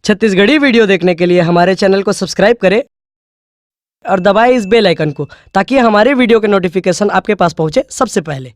Chhattisgarhi video देखने के लिए हमारे चैनल को सब्सक्राइब करें और दबाएं इस बेल आइकन को ताकि हमारे वीडियो के नोटिफिकेशन आपके पास पहुंचे सबसे पहले।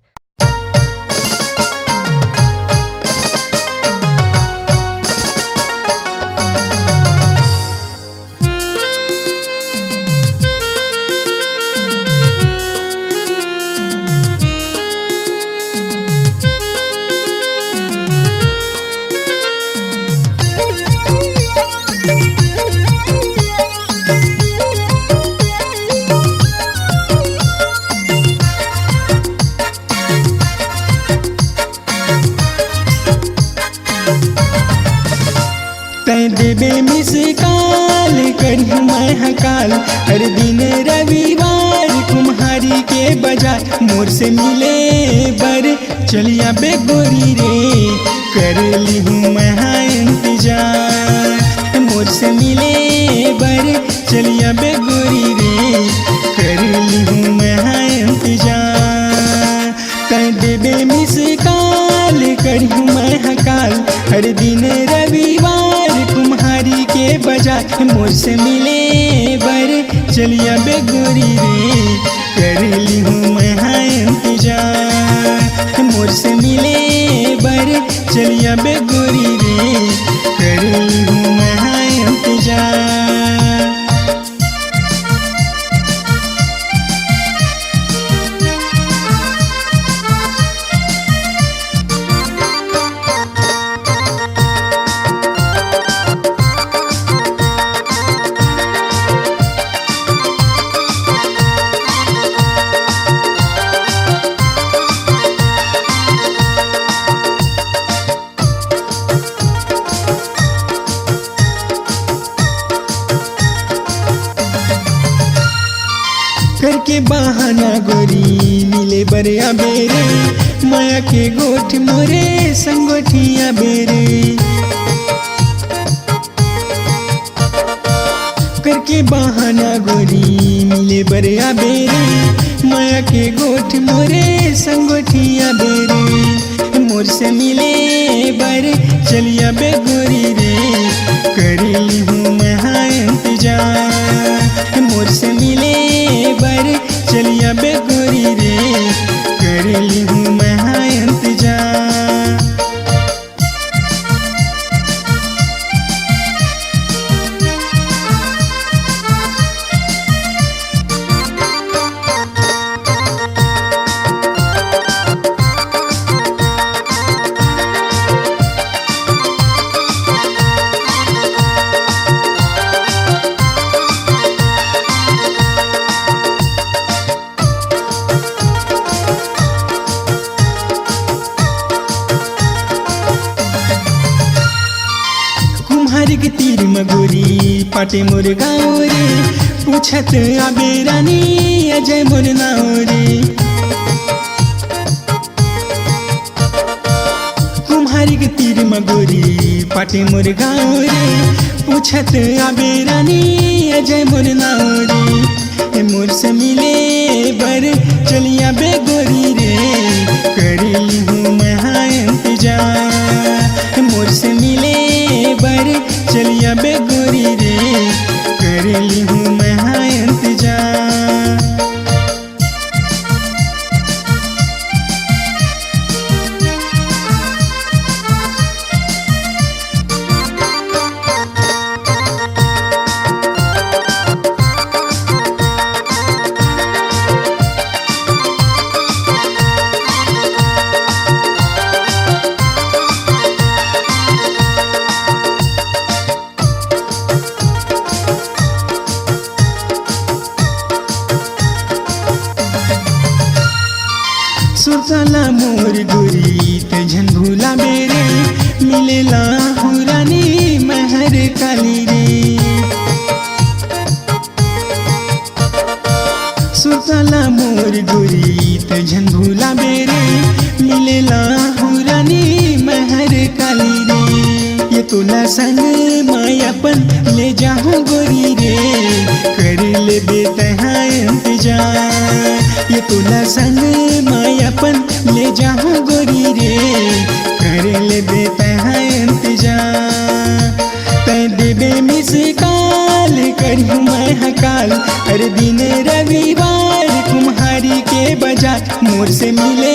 तै देवे मिस काल करी मैं हकाल हर दिन रविवार कुम्हारी के बाजार मोर से मिले बर चलिया बेगोरी रे कर ली हूँ मैं इंतजार मोर से मिले बर चलिया बेगोरी रे कर ली हूँ मैं इंतजार तै देवे मिस काल करी मैं हकाल हर दिन रविवार कुम्हारी के बाजार मोर से मिले बर चलिया बेगोरी रे कर ली हूँ मैं इंतजार मोर से मिले बर चलिया बेगोरी रे कर ली हूँ मैं इंतजार। करके बहाना गोरी मिले बरिया बेरे माया के गोठ मोरे संगोठिया बेरे करके बहाना गोरी मिले बरिया बेरे माया के गोठ मोरे संगोठिया बेरे मोर से मिले बर चलिया बेगोरी रे कर ली हूँ मैं इंतजार मोर से मिले बर चलिया बेगोरी रे कर ली हूँ मैं इंतजार। कुम्हारी के तीर मगोरी पाटे मोर गाँव रे पूछत आबे रानी अजय मोर नाव रे कुम्हारी के तीर मगोरी पाटे मोर गाँव रे पूछत आबे रानी अजय मोर नाव रे मोर से मिले बर चलिया बेगोरी रे कर ली हूँ मैं इंतजार मोर से मिले बर चलिया बेगोरी रे कर ली हूँ मैं इंतजार। सुरताला मोर गोरी तझन भूला बेरे मिलेला हुरानी महर काली रे सुरताला मोर गोरी तझन भूला बेरे मिलेला हुरानी महर काली रे ये तोला संग मायापन ले जाऊं गोरी रे कर ले बेतहा इंतजार ये तोला संग मायापन ले जाऊं गोरी रे कर ले बेतहा इंतजार तै मिस कॉल करी मैं हकाल, हर दिन रविवार कुम्हारी के बाजार मोर से मिले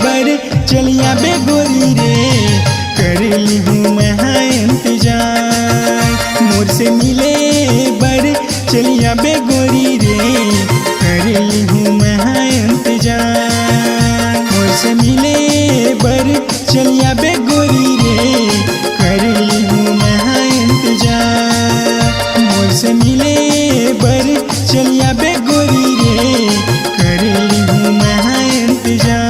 बर चलिया बे गोरी रे, कर ली हूँ मैं इंतजार। मोर से मिले बर चलिया बे गोरी रे, कर ली हूँ मैं इंतजार। मोर से मिले बर चलिया बे गोरी रे, कर ली हूँ मैं इंतजार। मोर से मिले बर चलिया बे गोरी रे, कर ली हूँ मैं इंतजार।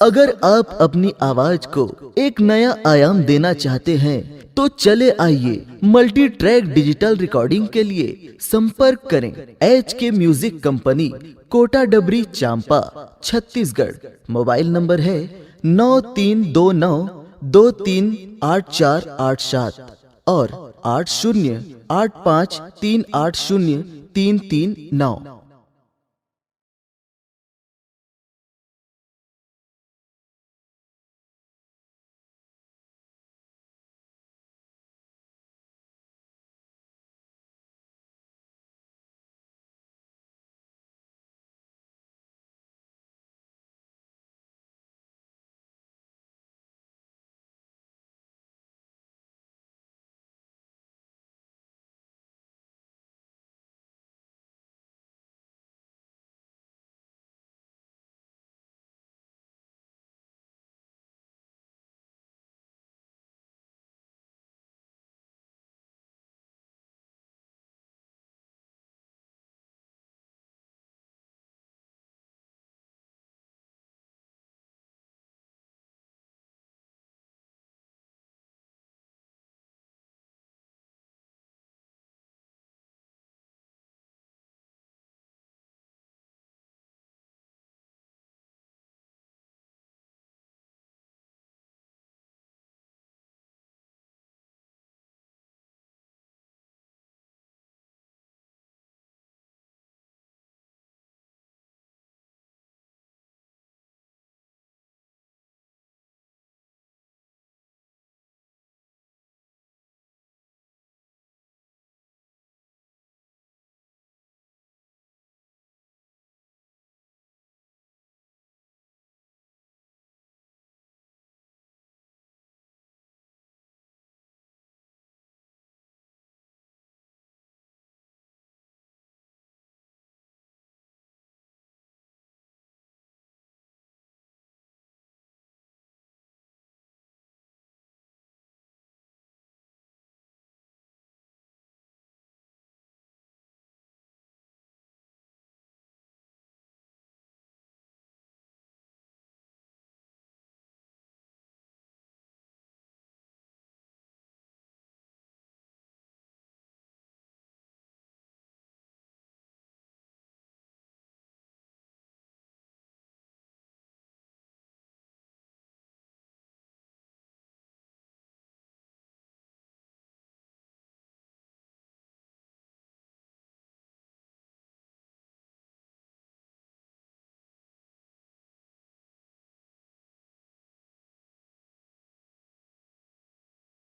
अगर आप अपनी आवाज को एक नया आयाम देना चाहते हैं तो चले आइए मल्टी ट्रैक डिजिटल रिकॉर्डिंग के लिए संपर्क करें HK म्यूजिक कंपनी, कोटा डबरी, चांपा, छत्तीसगढ़। मोबाइल नंबर है 9329238487 और 8085380339।